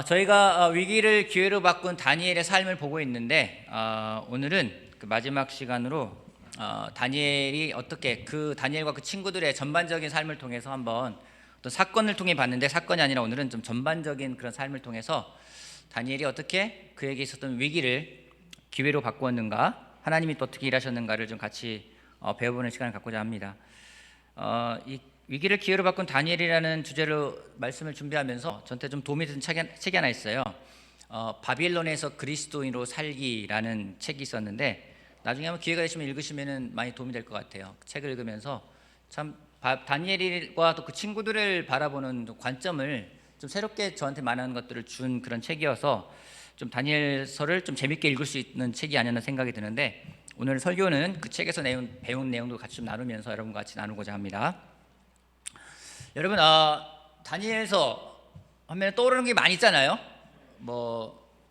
저희가 위기를 기회로 바꾼 다니엘의 삶을 보고 있는데 오늘은 그 마지막 시간으로 다니엘이 어떻게 그 다니엘과 그 친구들의 전반적인 삶을 통해서 한번 어떤 사건을 통해 봤는데, 사건이 아니라 오늘은 좀 전반적인 그런 삶을 통해서 다니엘이 어떻게 그에게 있었던 위기를 기회로 바꾸었는가, 하나님이 또 어떻게 일하셨는가를 좀 같이 배워보는 시간을 갖고자 합니다. 이 위기를 기회로 바꾼 다니엘이라는 주제로 말씀을 준비하면서 저한테 좀 도움이 된 책이 하나 있어요. 바빌론에서 그리스도인으로 살기라는 책이 있었는데, 나중에 한번 기회가 되시면 읽으시면 많이 도움이 될 것 같아요. 그 책을 읽으면서 참 다니엘과 또 그 친구들을 바라보는 관점을 좀 새롭게 저한테 많은 것들을 준 그런 책이어서 좀 다니엘서를 좀 재밌게 읽을 수 있는 책이 아니었나 생각이 드는데, 오늘 설교는 그 책에서 배운 내용도 같이 좀 나누면서 여러분과 같이 나누고자 합니다. 여러분, 다니엘서 하면 떠오르는 게 많이 있잖아요.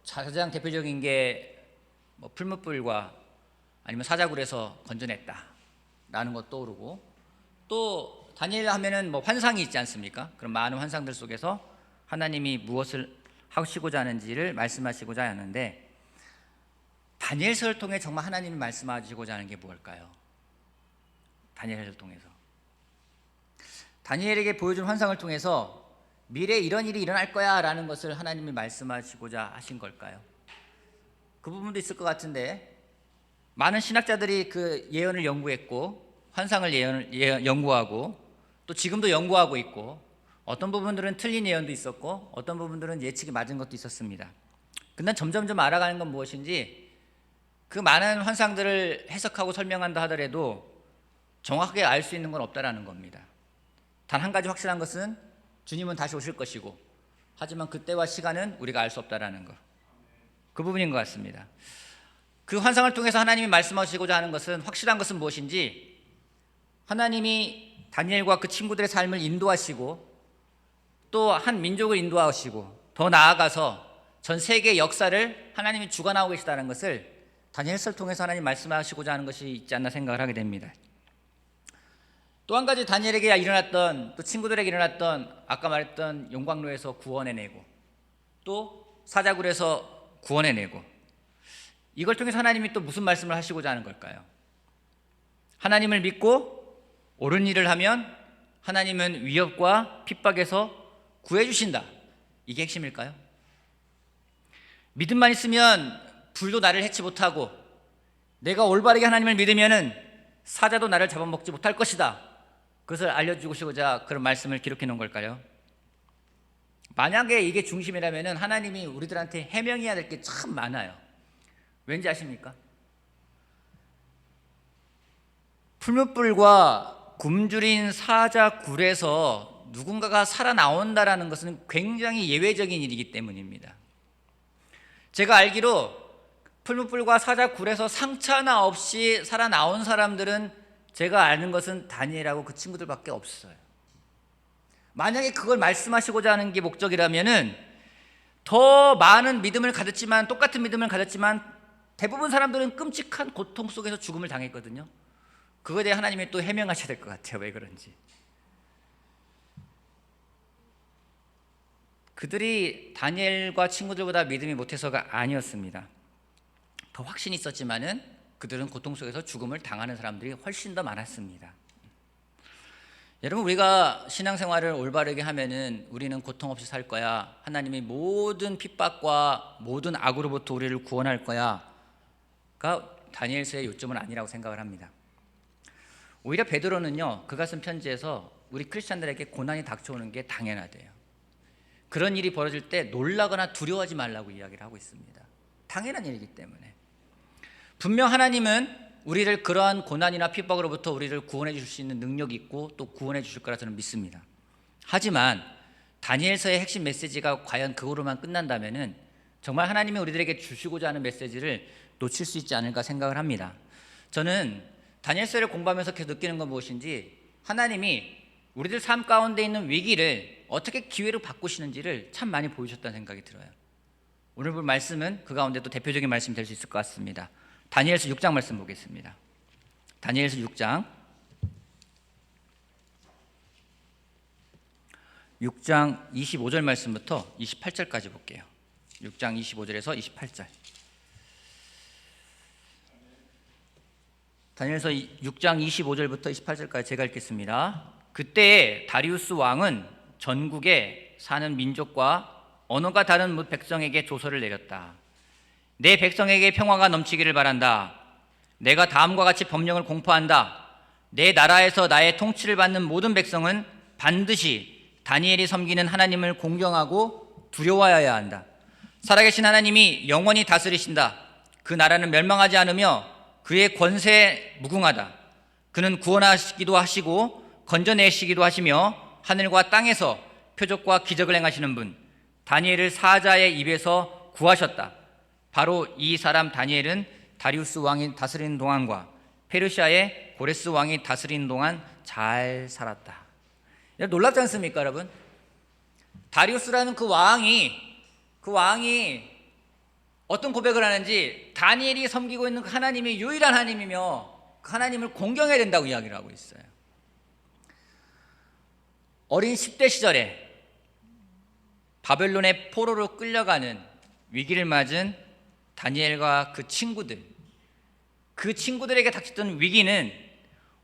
가장 대표적인 게 풀무불과 아니면 사자굴에서 건져냈다라는 것 떠오르고, 또 다니엘 하면은 환상이 있지 않습니까? 그런 많은 환상들 속에서 하나님이 무엇을 하시고자 하는지를 말씀하시고자 하는데, 다니엘서를 통해 정말 하나님이 말씀하시고자 하는 게 무엇일까요? 다니엘서를 통해서 다니엘에게 보여준 환상을 통해서 미래에 이런 일이 일어날 거야 라는 것을 하나님이 말씀하시고자 하신 걸까요? 그 부분도 있을 것 같은데, 많은 신학자들이 그 예언을 연구했고, 환상을 연구하고, 또 지금도 연구하고 있고, 어떤 부분들은 틀린 예언도 있었고, 어떤 부분들은 예측이 맞은 것도 있었습니다. 근데 점점점 알아가는 건 무엇인지, 그 많은 환상들을 해석하고 설명한다 하더라도 정확하게 알 수 있는 건 없다라는 겁니다. 단 한 가지 확실한 것은 주님은 다시 오실 것이고, 하지만 그때와 시간은 우리가 알 수 없다라는 것, 그 부분인 것 같습니다. 그 환상을 통해서 하나님이 말씀하시고자 하는 것은, 확실한 것은 무엇인지, 하나님이 다니엘과 그 친구들의 삶을 인도하시고 또 한 민족을 인도하시고 더 나아가서 전 세계의 역사를 하나님이 주관하고 계시다는 것을 다니엘서를 통해서 하나님 말씀하시고자 하는 것이 있지 않나 생각을 하게 됩니다. 또 한 가지 다니엘에게 일어났던, 또 친구들에게 일어났던, 아까 말했던 용광로에서 구원해내고 또 사자굴에서 구원해내고, 이걸 통해서 하나님이 또 무슨 말씀을 하시고자 하는 걸까요? 하나님을 믿고 옳은 일을 하면 하나님은 위협과 핍박에서 구해주신다, 이게 핵심일까요? 믿음만 있으면 불도 나를 해치 못하고, 내가 올바르게 하나님을 믿으면 사자도 나를 잡아먹지 못할 것이다, 그것을 알려주시고자 그런 말씀을 기록해 놓은 걸까요? 만약에 이게 중심이라면 하나님이 우리들한테 해명해야 될 게 참 많아요. 왠지 아십니까? 풀무불과 굶주린 사자굴에서 누군가가 살아나온다라는 것은 굉장히 예외적인 일이기 때문입니다. 제가 알기로 풀무불과 사자굴에서 상처 하나 없이 살아나온 사람들은 제가 아는 것은 다니엘하고 그 친구들밖에 없어요. 만약에 그걸 말씀하시고자 하는 게 목적이라면은, 더 많은 믿음을 가졌지만, 똑같은 믿음을 가졌지만 대부분 사람들은 끔찍한 고통 속에서 죽음을 당했거든요. 그거에 대해 하나님이 또 해명하셔야 될 것 같아요. 왜 그런지. 그들이 다니엘과 친구들보다 믿음이 못해서가 아니었습니다. 더 확신이 있었지만은 그들은 고통 속에서 죽음을 당하는 사람들이 훨씬 더 많았습니다. 여러분, 우리가 신앙생활을 올바르게 하면은 우리는 고통 없이 살 거야, 하나님이 모든 핍박과 모든 악으로부터 우리를 구원할 거야가 다니엘서의 요점은 아니라고 생각을 합니다. 오히려 베드로는요, 그가 쓴 편지에서 우리 크리스찬들에게 고난이 닥쳐오는 게 당연하대요. 그런 일이 벌어질 때 놀라거나 두려워하지 말라고 이야기를 하고 있습니다. 당연한 일이기 때문에. 분명 하나님은 우리를 그러한 고난이나 핍박으로부터 우리를 구원해 주실 수 있는 능력이 있고 또 구원해 주실 거라 저는 믿습니다. 하지만 다니엘서의 핵심 메시지가 과연 그거로만 끝난다면은 정말 하나님이 우리들에게 주시고자 하는 메시지를 놓칠 수 있지 않을까 생각을 합니다. 저는 다니엘서를 공부하면서 계속 느끼는 건 무엇인지, 하나님이 우리들 삶 가운데 있는 위기를 어떻게 기회로 바꾸시는지를 참 많이 보여주셨다는 생각이 들어요. 오늘 볼 말씀은 그 가운데 또 대표적인 말씀이 될 수 있을 것 같습니다. 다니엘서 6장 말씀 보겠습니다. 다니엘서 6장 6장 25절 말씀부터 28절까지 볼게요. 6장 25절에서 28절. 다니엘서 6장 25절부터 28절까지 제가 읽겠습니다. 그때 다리우스 왕은 전국에 사는 민족과 언어가 다른 뭇 백성에게 조서를 내렸다. 내 백성에게 평화가 넘치기를 바란다. 내가 다음과 같이 법령을 공포한다. 내 나라에서 나의 통치를 받는 모든 백성은 반드시 다니엘이 섬기는 하나님을 공경하고 두려워해야 한다. 살아계신 하나님이 영원히 다스리신다. 그 나라는 멸망하지 않으며 그의 권세에 무궁하다. 그는 구원하시기도 하시고 건져내시기도 하시며 하늘과 땅에서 표적과 기적을 행하시는 분, 다니엘을 사자의 입에서 구하셨다. 바로 이 사람 다니엘은 다리우스 왕이 다스리는 동안과 페르시아의 고레스 왕이 다스리는 동안 잘 살았다. 놀랍지 않습니까, 여러분? 다리우스라는 그 왕이 어떤 고백을 하는지, 다니엘이 섬기고 있는 그 하나님이 유일한 하나님이며 그 하나님을 공경해야 된다고 이야기를 하고 있어요. 어린 10대 시절에 바벨론의 포로로 끌려가는 위기를 맞은 다니엘과 그 친구들에게 닥쳤던 위기는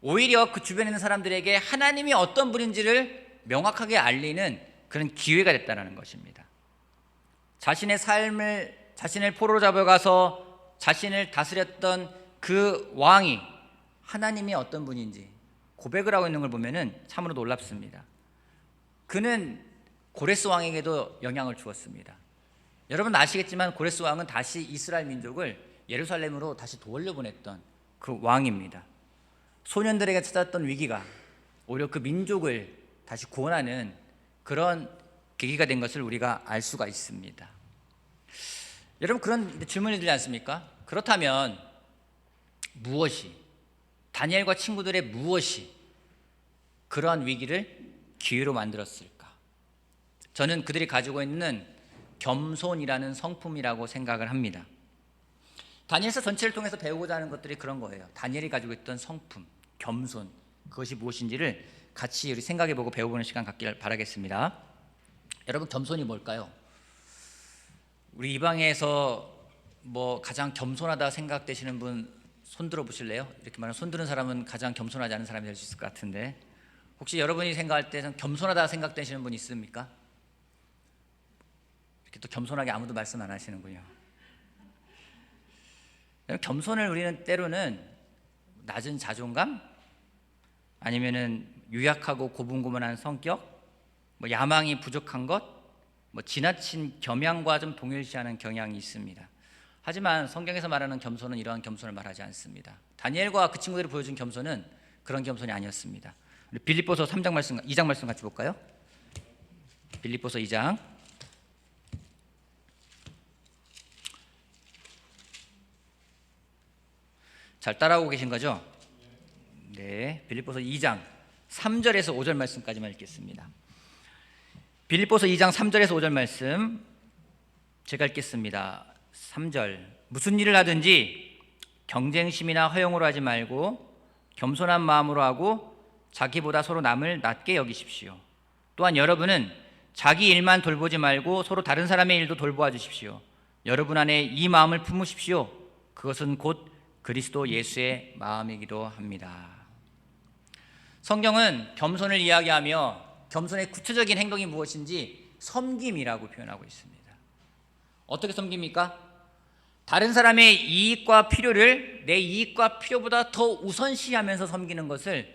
오히려 그 주변에 있는 사람들에게 하나님이 어떤 분인지를 명확하게 알리는 그런 기회가 됐다는 것입니다. 자신을 포로로 잡아가서 자신을 다스렸던 그 왕이 하나님이 어떤 분인지 고백을 하고 있는 걸 보면은 참으로 놀랍습니다. 그는 고레스 왕에게도 영향을 주었습니다. 여러분 아시겠지만 고레스 왕은 다시 이스라엘 민족을 예루살렘으로 다시 돌려보냈던 그 왕입니다. 소년들에게 찾았던 위기가 오히려 그 민족을 다시 구원하는 그런 계기가 된 것을 우리가 알 수가 있습니다. 여러분 그런 질문이 들지 않습니까? 그렇다면 다니엘과 친구들의 무엇이 그러한 위기를 기회로 만들었을까? 저는 그들이 가지고 있는 겸손이라는 성품이라고 생각을 합니다. 다니엘서 전체를 통해서 배우고자 하는 것들이 그런 거예요. 다니엘이 가지고 있던 성품, 겸손, 그것이 무엇인지를 같이 우리 생각해보고 배워보는 시간 갖기를 바라겠습니다. 여러분 겸손이 뭘까요? 우리 이 방에서 가장 겸손하다 생각되시는 분 손 들어 보실래요? 이렇게 말하면 손 드는 사람은 가장 겸손하지 않은 사람이 될 수 있을 것 같은데, 혹시 여러분이 생각할 때 겸손하다 생각되시는 분 있습니까? 이렇게 또 겸손하게 아무도 말씀 안 하시는군요. 겸손을 우리는 때로는 낮은 자존감, 아니면은 유약하고 고분고분한 성격, 야망이 부족한 것, 지나친 겸양과 좀 동일시하는 경향이 있습니다. 하지만 성경에서 말하는 겸손은 이러한 겸손을 말하지 않습니다. 다니엘과 그 친구들이 보여준 겸손은 그런 겸손이 아니었습니다. 우리 빌립보서 2장 말씀 같이 볼까요? 빌립보서 2장. 잘 따라오고 계신 거죠? 네, 빌립보서 2장 3절에서 5절 말씀까지만 읽겠습니다. 빌립보서 2장 3절에서 5절 말씀 제가 읽겠습니다. 3절. 무슨 일을 하든지 경쟁심이나 허영으로 하지 말고 겸손한 마음으로 하고 자기보다 서로 남을 낮게 여기십시오. 또한 여러분은 자기 일만 돌보지 말고 서로 다른 사람의 일도 돌보아 주십시오. 여러분 안에 이 마음을 품으십시오. 그것은 곧 그리스도 예수의 마음이기도 합니다. 성경은 겸손을 이야기하며 겸손의 구체적인 행동이 무엇인지 섬김이라고 표현하고 있습니다. 어떻게 섬깁니까? 다른 사람의 이익과 필요를 내 이익과 필요보다 더 우선시하면서 섬기는 것을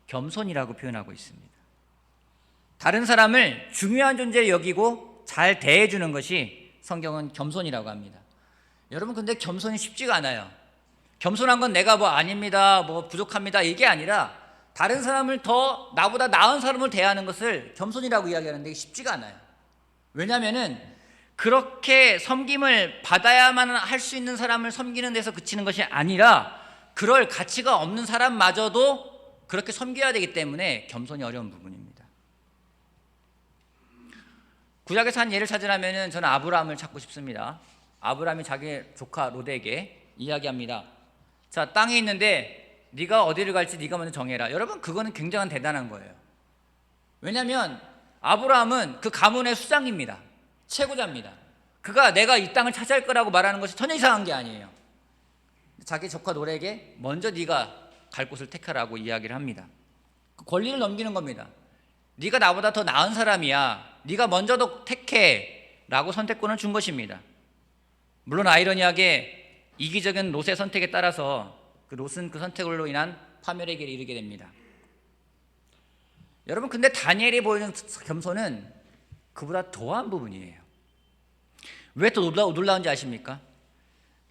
겸손이라고 표현하고 있습니다. 다른 사람을 중요한 존재로 여기고 잘 대해주는 것이 성경은 겸손이라고 합니다. 여러분 근데 겸손이 쉽지가 않아요. 겸손한 건 내가 아닙니다, 부족합니다 이게 아니라 다른 사람을 더 나보다 나은 사람을 대하는 것을 겸손이라고 이야기하는데 이게 쉽지가 않아요. 왜냐하면은 그렇게 섬김을 받아야만 할 수 있는 사람을 섬기는 데서 그치는 것이 아니라 그럴 가치가 없는 사람마저도 그렇게 섬겨야 되기 때문에 겸손이 어려운 부분입니다. 구약에서 한 예를 찾으라면 저는 아브라함을 찾고 싶습니다. 아브라함이 자기 조카 롯에게 이야기합니다. 자, 땅에 있는데 네가 어디를 갈지 네가 먼저 정해라. 여러분 그거는 굉장히 대단한 거예요. 왜냐하면 아브라함은 그 가문의 수장입니다. 채구자입니다. 그가 내가 이 땅을 차지할 거라고 말하는 것이 전혀 이상한 게 아니에요. 자기 조카 노렉에게 먼저 네가 갈 곳을 택하라고 이야기를 합니다. 그 권리를 넘기는 겁니다. 네가 나보다 더 나은 사람이야, 네가 먼저 택해 라고 선택권을 준 것입니다. 물론 아이러니하게 이기적인 롯의 선택에 따라서 그 롯은 그 선택으로 인한 파멸의 길에 이르게 됩니다. 여러분, 근데 다니엘이 보이는 겸손은 그보다 더한 부분이에요. 왜 또 놀라운지 아십니까?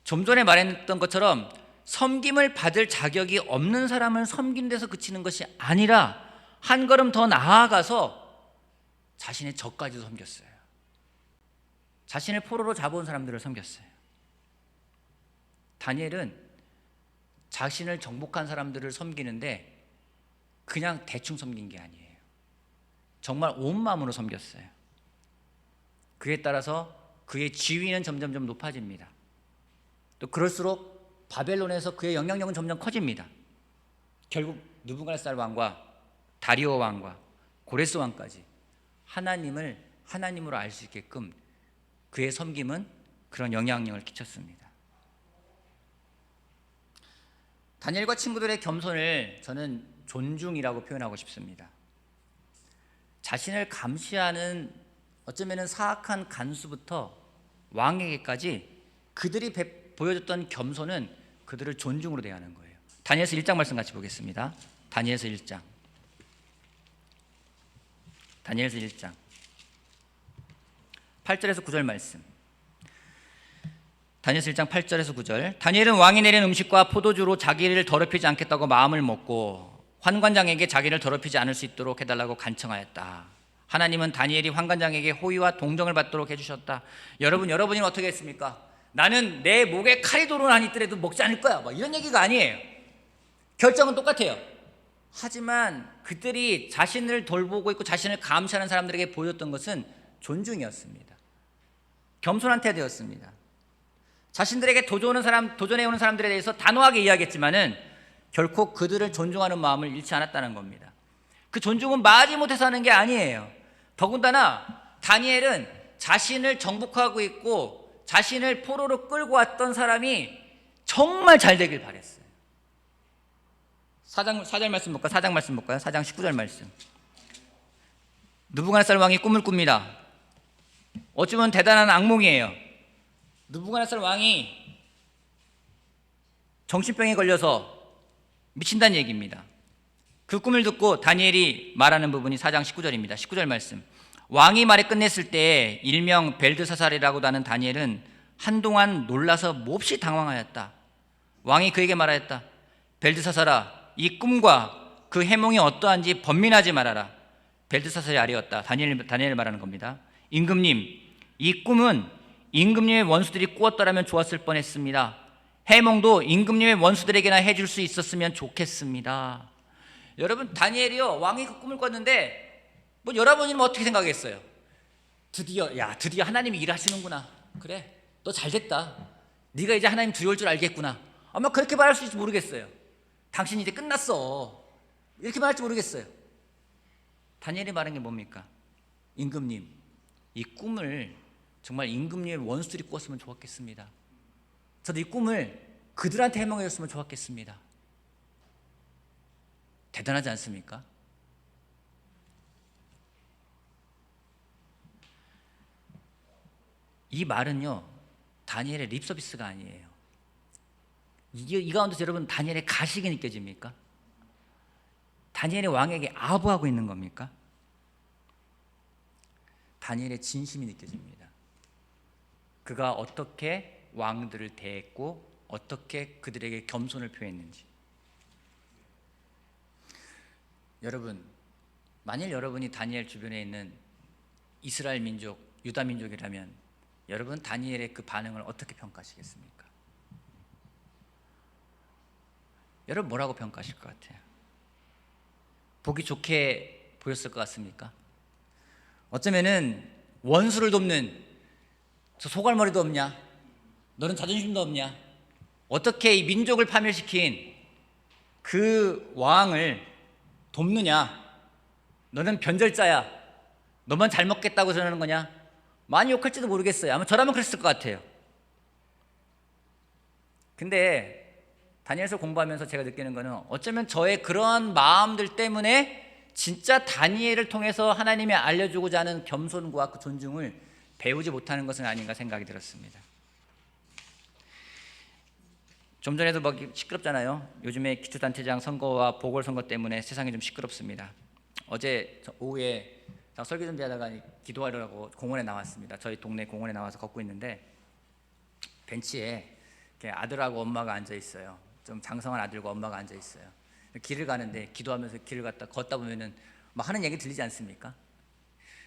좀 전에 말했던 것처럼 섬김을 받을 자격이 없는 사람을 섬기는 데서 그치는 것이 아니라 한 걸음 더 나아가서 자신의 적까지도 섬겼어요. 자신을 포로로 잡아온 사람들을 섬겼어요. 다니엘은 자신을 정복한 사람들을 섬기는데 그냥 대충 섬긴 게 아니에요. 정말 온 마음으로 섬겼어요. 그에 따라서 그의 지위는 점점 높아집니다. 또 그럴수록 바벨론에서 그의 영향력은 점점 커집니다. 결국 느부갓네살 왕과 다리오 왕과 고레스 왕까지 하나님을 하나님으로 알 수 있게끔 그의 섬김은 그런 영향력을 끼쳤습니다. 다니엘과 친구들의 겸손을 저는 존중이라고 표현하고 싶습니다. 자신을 감시하는 어쩌면 사악한 간수부터 왕에게까지 그들이 보여줬던 겸손은 그들을 존중으로 대하는 거예요. 다니엘서 1장 말씀 같이 보겠습니다. 다니엘서 1장. 다니엘서 1장 8절에서 9절 말씀. 다니엘서 1장 8절에서 9절. 다니엘은 왕이 내린 음식과 포도주로 자기를 더럽히지 않겠다고 마음을 먹고 환관장에게 자기를 더럽히지 않을 수 있도록 해달라고 간청하였다. 하나님은 다니엘이 환관장에게 호의와 동정을 받도록 해주셨다. 여러분이 어떻게 했습니까? 나는 내 목에 칼이 도로나 있더라도 먹지 않을 거야, 이런 얘기가 아니에요. 결정은 똑같아요. 하지만 그들이 자신을 돌보고 있고 자신을 감시하는 사람들에게 보여줬던 것은 존중이었습니다. 겸손한 태도였습니다. 자신들에게 도전해오는 사람들에 대해서 단호하게 이야기했지만은 결코 그들을 존중하는 마음을 잃지 않았다는 겁니다. 그 존중은 마지못해서 하는 게 아니에요. 더군다나 다니엘은 자신을 정복하고 있고 자신을 포로로 끌고 왔던 사람이 정말 잘 되길 바랬어요. 4장 말씀 볼까요? 4장 말씀 볼까요? 4장 19절 말씀. 느부갓네살 왕이 꿈을 꿉니다. 어쩌면 대단한 악몽이에요. 느부갓네살 왕이 정신병에 걸려서 미친다는 얘기입니다. 그 꿈을 듣고 다니엘이 말하는 부분이 4장 19절입니다. 19절 말씀. 왕이 말에 끝냈을 때 일명 벨드사살이라고도 하는 다니엘은 한동안 놀라서 몹시 당황하였다. 왕이 그에게 말하였다. 벨드사살아, 이 꿈과 그 해몽이 어떠한지 번민하지 말아라. 벨드사살이 아뢰었다. 다니엘 말하는 겁니다. 임금님, 이 꿈은 임금님의 원수들이 꾸었더라면 좋았을 뻔했습니다. 해몽도 임금님의 원수들에게나 해줄 수 있었으면 좋겠습니다. 여러분, 다니엘이요, 왕이 그 꿈을 꿨는데 여러분이면 어떻게 생각했어요? 드디어 하나님이 일하시는구나. 그래, 너 잘됐다. 네가 이제 하나님 두려울 줄 알겠구나. 아마 그렇게 말할 수 있을지 모르겠어요. 당신 이제 끝났어. 이렇게 말할지 모르겠어요. 다니엘이 말한 게 뭡니까? 임금님, 이 꿈을 정말 임금님의 원수들이 꾸었으면 좋았겠습니다. 저도 이 꿈을 그들한테 해몽해 줬으면 좋았겠습니다. 대단하지 않습니까? 이 말은요, 다니엘의 립서비스가 아니에요. 이 가운데서 여러분, 다니엘의 가식이 느껴집니까? 다니엘이 왕에게 아부하고 있는 겁니까? 다니엘의 진심이 느껴집니다. 그가 어떻게 왕들을 대했고 어떻게 그들에게 겸손을 표했는지. 여러분, 만일 여러분이 다니엘 주변에 있는 이스라엘 민족, 유다 민족이라면 여러분, 다니엘의 그 반응을 어떻게 평가하시겠습니까? 여러분, 뭐라고 평가하실 것 같아요? 보기 좋게 보였을 것 같습니까? 어쩌면은 원수를 돕는 저 소갈머리도 없냐? 너는 자존심도 없냐? 어떻게 이 민족을 파멸시킨 그 왕을 돕느냐? 너는 변절자야. 너만 잘 먹겠다고 저러는 거냐? 많이 욕할지도 모르겠어요. 아마 저라면 그랬을 것 같아요. 근데 다니엘서 공부하면서 제가 느끼는 거는 어쩌면 저의 그러한 마음들 때문에 진짜 다니엘을 통해서 하나님이 알려주고자 하는 겸손과 그 존중을 배우지 못하는 것은 아닌가 생각이 들었습니다. 좀 전에도 막 시끄럽잖아요. 요즘에 기초단체장 선거와 보궐선거 때문에 세상이 좀 시끄럽습니다. 어제 오후에 설교 준비하다가 기도하려고 공원에 나왔습니다. 저희 동네 공원에 나와서 걷고 있는데 벤치에 아들하고 엄마가 앉아 있어요. 좀 장성한 아들과 엄마가 앉아 있어요. 길을 가는데 기도하면서 길을 걷다 보면은 막 하는 얘기 들리지 않습니까?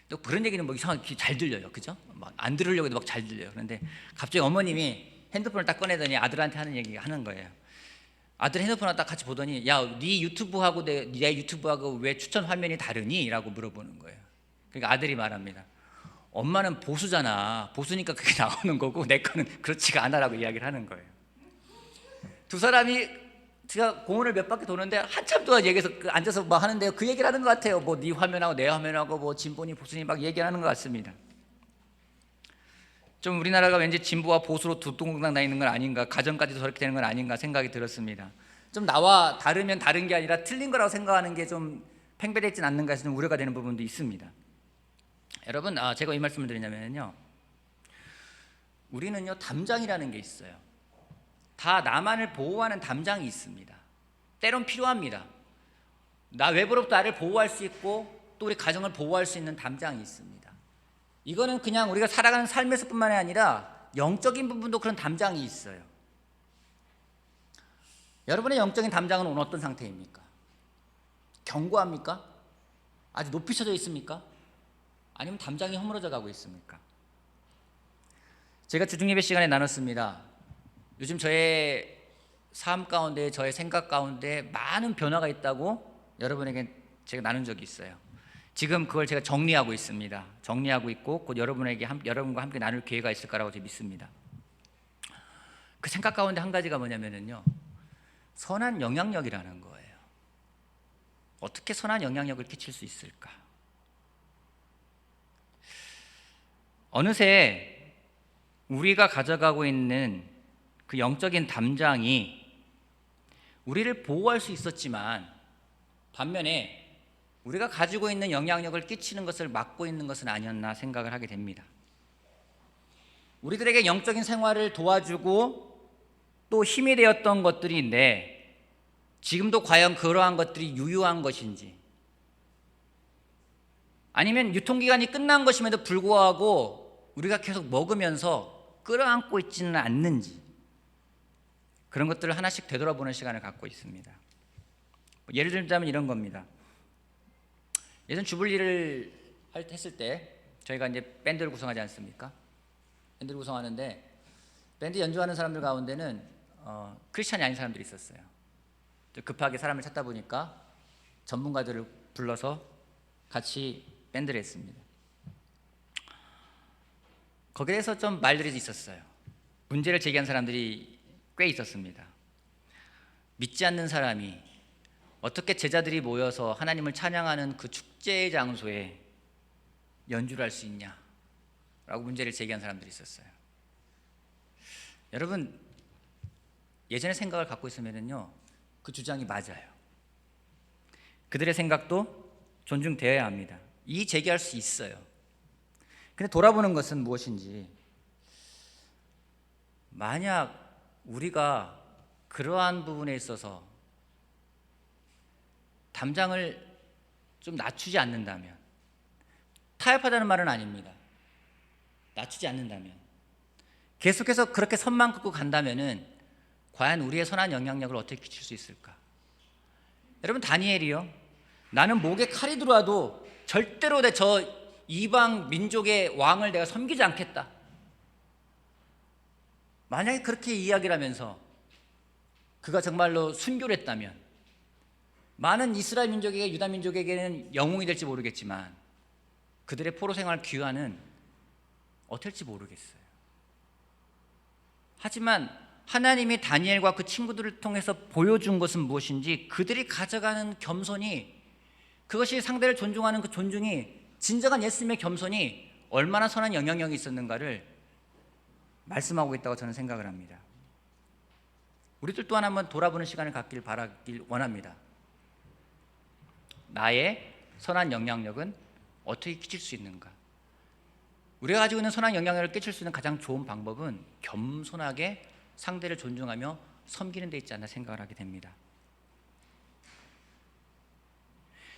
또 그런 얘기는 뭐 이상하게 잘 들려요, 그죠? 막 안 들으려고 해도 막 잘 들려요. 그런데 갑자기 어머님이 핸드폰을 딱 꺼내더니 아들한테 하는 얘기 하는 거예요. 아들 핸드폰을 딱 같이 보더니 야, 네 유튜브하고 내 유튜브하고 왜 추천 화면이 다르니? 라고 물어보는 거예요. 그러니까 아들이 말합니다. 엄마는 보수잖아. 보수니까 그게 나오는 거고 내 거는 그렇지가 않아라고 이야기를 하는 거예요. 두 사람이 제가 공원을 몇 바퀴 도는데 한참 동안 얘기해서 앉아서 뭐 하는데요. 그 얘기를 하는 것 같아요. 뭐 네 화면하고 내 화면하고 뭐 진보니 보수니 막 얘기하는 것 같습니다. 좀 우리나라가 왠지 진보와 보수로 두 동강 나 있는 건 아닌가, 가정까지도 저렇게 되는 건 아닌가 생각이 들었습니다. 좀 나와 다르면 다른 게 아니라 틀린 거라고 생각하는 게 좀 팽배되진 않는가 해서 좀 우려가 되는 부분도 있습니다. 여러분, 제가 이 말씀을 드리냐면요, 우리는요 담장이라는 게 있어요. 다 나만을 보호하는 담장이 있습니다. 때론 필요합니다. 나 외부로부터 나를 보호할 수 있고 또 우리 가정을 보호할 수 있는 담장이 있습니다. 이거는 그냥 우리가 살아가는 삶에서뿐만이 아니라 영적인 부분도 그런 담장이 있어요. 여러분의 영적인 담장은 오늘 어떤 상태입니까? 견고합니까? 아주 높이 쳐져 있습니까? 아니면 담장이 허물어져 가고 있습니까? 제가 주중예배 시간에 나눴습니다. 요즘 저의 삶 가운데, 저의 생각 가운데 많은 변화가 있다고 여러분에게 제가 나눈 적이 있어요. 지금 그걸 제가 정리하고 있습니다. 정리하고 있고 곧 여러분과 함께 나눌 기회가 있을 거라고 제가 믿습니다. 그 생각 가운데 한 가지가 뭐냐면요, 선한 영향력이라는 거예요. 어떻게 선한 영향력을 끼칠 수 있을까? 어느새 우리가 가져가고 있는 그 영적인 담장이 우리를 보호할 수 있었지만 반면에 우리가 가지고 있는 영향력을 끼치는 것을 막고 있는 것은 아니었나 생각을 하게 됩니다. 우리들에게 영적인 생활을 도와주고 또 힘이 되었던 것들인데 지금도 과연 그러한 것들이 유효한 것인지, 아니면 유통기간이 끝난 것임에도 불구하고 우리가 계속 먹으면서 끌어안고 있지는 않는지, 그런 것들을 하나씩 되돌아보는 시간을 갖고 있습니다. 예를 들자면 이런 겁니다. 예전 주불리를 했을 때 저희가 이제 밴드를 구성하지 않습니까? 밴드를 구성하는데 밴드 연주하는 사람들 가운데는 크리스찬이 아닌 사람들이 있었어요. 급하게 사람을 찾다 보니까 전문가들을 불러서 같이 밴드를 했습니다. 거기에 대해서 좀 말들이 있었어요. 문제를 제기한 사람들이 꽤 있었습니다. 믿지 않는 사람이 어떻게 제자들이 모여서 하나님을 찬양하는 그 축제의 장소에 연주를 할 수 있냐 라고 문제를 제기한 사람들이 있었어요. 여러분, 예전의 생각을 갖고 있으면요 그 주장이 맞아요. 그들의 생각도 존중되어야 합니다. 이의 제기할 수 있어요. 근데 돌아보는 것은 무엇인지, 만약 우리가 그러한 부분에 있어서 담장을 좀 낮추지 않는다면, 타협하자는 말은 아닙니다. 낮추지 않는다면, 계속해서 그렇게 선만 긋고 간다면은 과연 우리의 선한 영향력을 어떻게 끼칠 수 있을까? 여러분, 다니엘이요, 나는 목에 칼이 들어와도 절대로 저 이방 민족의 왕을 내가 섬기지 않겠다. 만약에 그렇게 이야기를 하면서 그가 정말로 순교를 했다면 많은 이스라엘 민족에게, 유다 민족에게는 영웅이 될지 모르겠지만 그들의 포로 생활 귀환은 어떨지 모르겠어요. 하지만 하나님이 다니엘과 그 친구들을 통해서 보여준 것은 무엇인지, 그들이 가져가는 겸손이, 그것이 상대를 존중하는 그 존중이 진정한 예수님의 겸손이 얼마나 선한 영향력이 있었는가를 말씀하고 있다고 저는 생각을 합니다. 우리들 또한 한번 돌아보는 시간을 갖길 바라길 원합니다. 나의 선한 영향력은 어떻게 끼칠 수 있는가? 우리가 가지고 있는 선한 영향력을 끼칠 수 있는 가장 좋은 방법은 겸손하게 상대를 존중하며 섬기는 데 있지 않나 생각을 하게 됩니다.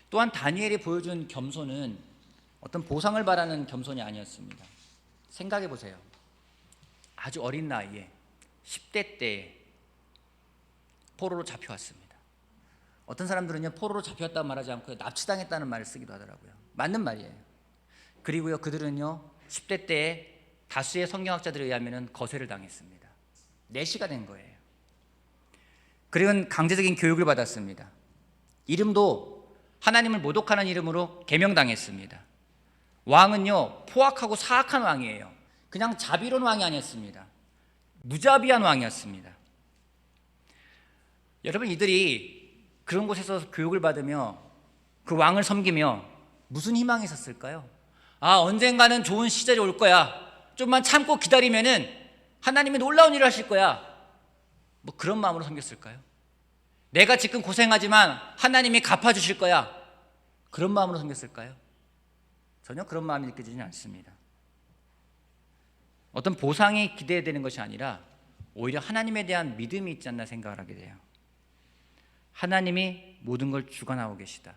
또한 다니엘이 보여준 겸손은 어떤 보상을 바라는 겸손이 아니었습니다. 생각해 보세요. 아주 어린 나이에 10대 때에 포로로 잡혀왔습니다. 어떤 사람들은요, 포로로 잡혀왔다고 말하지 않고 납치당했다는 말을 쓰기도 하더라고요. 맞는 말이에요. 그리고요, 그들은요 10대 때에 다수의 성경학자들에 의하면 거세를 당했습니다. 내시가 된 거예요. 그리고 강제적인 교육을 받았습니다. 이름도 하나님을 모독하는 이름으로 계명당했습니다. 왕은요 포악하고 사악한 왕이에요. 그냥 자비로운 왕이 아니었습니다. 무자비한 왕이었습니다. 여러분, 이들이 그런 곳에서 교육을 받으며 그 왕을 섬기며 무슨 희망이 있었을까요? 언젠가는 좋은 시절이 올 거야. 좀만 참고 기다리면은 하나님이 놀라운 일을 하실 거야. 뭐 그런 마음으로 섬겼을까요? 내가 지금 고생하지만 하나님이 갚아주실 거야. 그런 마음으로 섬겼을까요? 전혀 그런 마음이 느껴지지 않습니다. 어떤 보상이 기대되는 것이 아니라 오히려 하나님에 대한 믿음이 있지 않나 생각을 하게 돼요. 하나님이 모든 걸 주관하고 계시다.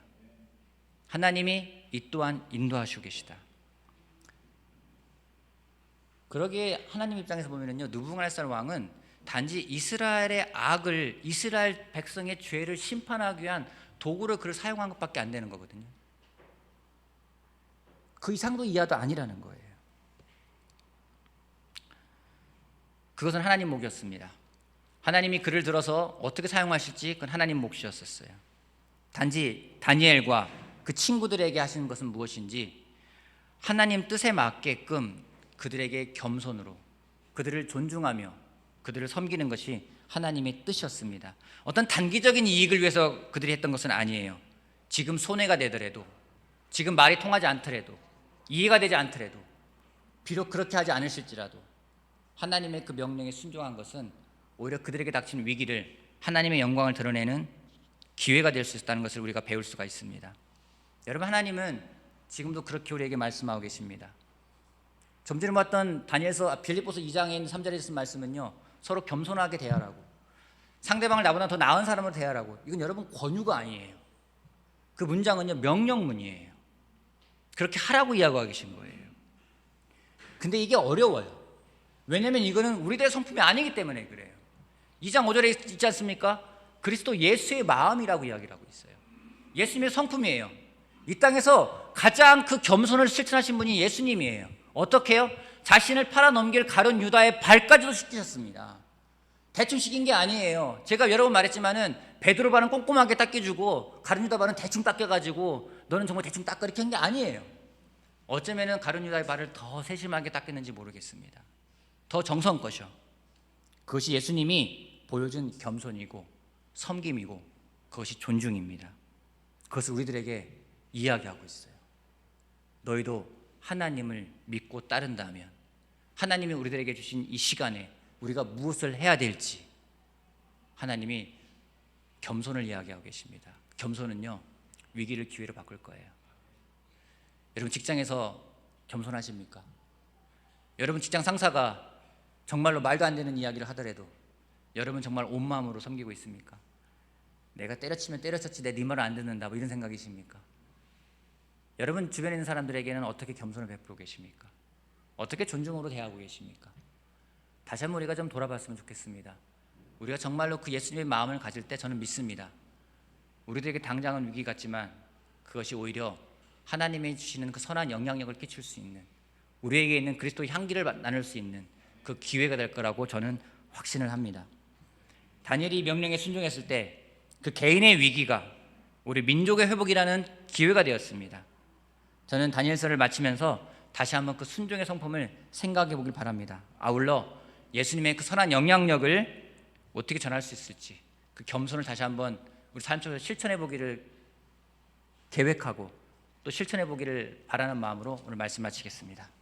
하나님이 이 또한 인도하시고 계시다. 그러기에 하나님 입장에서 보면요, 느부갓네살 왕은 단지 이스라엘의 악을, 이스라엘 백성의 죄를 심판하기 위한 도구로 그를 사용한 것밖에 안 되는 거거든요. 그 이상도 이하도 아니라는 거예요. 그것은 하나님 몫이었습니다. 하나님이 그를 들어서 어떻게 사용하실지 그건 하나님 몫이었어요. 단지 다니엘과 그 친구들에게 하시는 것은 무엇인지 하나님 뜻에 맞게끔 그들에게 겸손으로 그들을 존중하며 그들을 섬기는 것이 하나님의 뜻이었습니다. 어떤 단기적인 이익을 위해서 그들이 했던 것은 아니에요. 지금 손해가 되더라도, 지금 말이 통하지 않더라도, 이해가 되지 않더라도, 비록 그렇게 하지 않으실지라도 하나님의 그 명령에 순종한 것은 오히려 그들에게 닥친 위기를 하나님의 영광을 드러내는 기회가 될 수 있다는 것을 우리가 배울 수가 있습니다. 여러분, 하나님은 지금도 그렇게 우리에게 말씀하고 계십니다. 좀 전에 봤던 다니엘서 빌립보서 2장에 있는 3절에 있는 말씀은요, 서로 겸손하게 대하라고, 상대방을 나보다 더 나은 사람으로 대하라고. 이건 여러분 권유가 아니에요. 그 문장은요 명령문이에요. 그렇게 하라고 이야기하고 계신 거예요. 근데 이게 어려워요. 왜냐하면 이거는 우리들의 성품이 아니기 때문에 그래요. 2장 5절에 있지 않습니까? 그리스도 예수의 마음이라고 이야기를 하고 있어요. 예수님의 성품이에요. 이 땅에서 가장 그 겸손을 실천하신 분이 예수님이에요. 어떻게 해요? 자신을 팔아넘길 가룟 유다의 발까지도 씻기셨습니다. 대충 씻긴 게 아니에요. 제가 여러 번 말했지만은 베드로 발은 꼼꼼하게 닦여주고 가룟 유다 발은 대충 닦여가지고 너는 정말 대충 닦아 이렇게 한 게 아니에요. 어쩌면은 가룟 유다의 발을 더 세심하게 닦였는지 모르겠습니다. 더 정성껏이요. 그것이 예수님이 보여준 겸손이고 섬김이고 그것이 존중입니다. 그것을 우리들에게 이야기하고 있어요. 너희도 하나님을 믿고 따른다면 하나님이 우리들에게 주신 이 시간에 우리가 무엇을 해야 될지 하나님이 겸손을 이야기하고 계십니다. 겸손은요 위기를 기회로 바꿀 거예요. 여러분, 직장에서 겸손하십니까? 여러분, 직장 상사가 정말로 말도 안 되는 이야기를 하더라도 여러분 정말 온 마음으로 섬기고 있습니까? 내가 때려치면 때려쳤지 내 네 말을 안 듣는다, 뭐 이런 생각이십니까? 여러분 주변에 있는 사람들에게는 어떻게 겸손을 베풀고 계십니까? 어떻게 존중으로 대하고 계십니까? 다시 한번 우리가 좀 돌아봤으면 좋겠습니다. 우리가 정말로 그 예수님의 마음을 가질 때 저는 믿습니다. 우리들에게 당장은 위기 같지만 그것이 오히려 하나님이 주시는 그 선한 영향력을 끼칠 수 있는, 우리에게 있는 그리스도의 향기를 나눌 수 있는 그 기회가 될 거라고 저는 확신을 합니다. 다니엘이 명령에 순종했을 때 그 개인의 위기가 우리 민족의 회복이라는 기회가 되었습니다. 저는 다니엘서를 마치면서 다시 한번 그 순종의 성품을 생각해 보길 바랍니다. 아울러 예수님의 그 선한 영향력을 어떻게 전할 수 있을지 그 겸손을 다시 한번 우리 삶 속에서 실천해 보기를 계획하고 또 실천해 보기를 바라는 마음으로 오늘 말씀 마치겠습니다.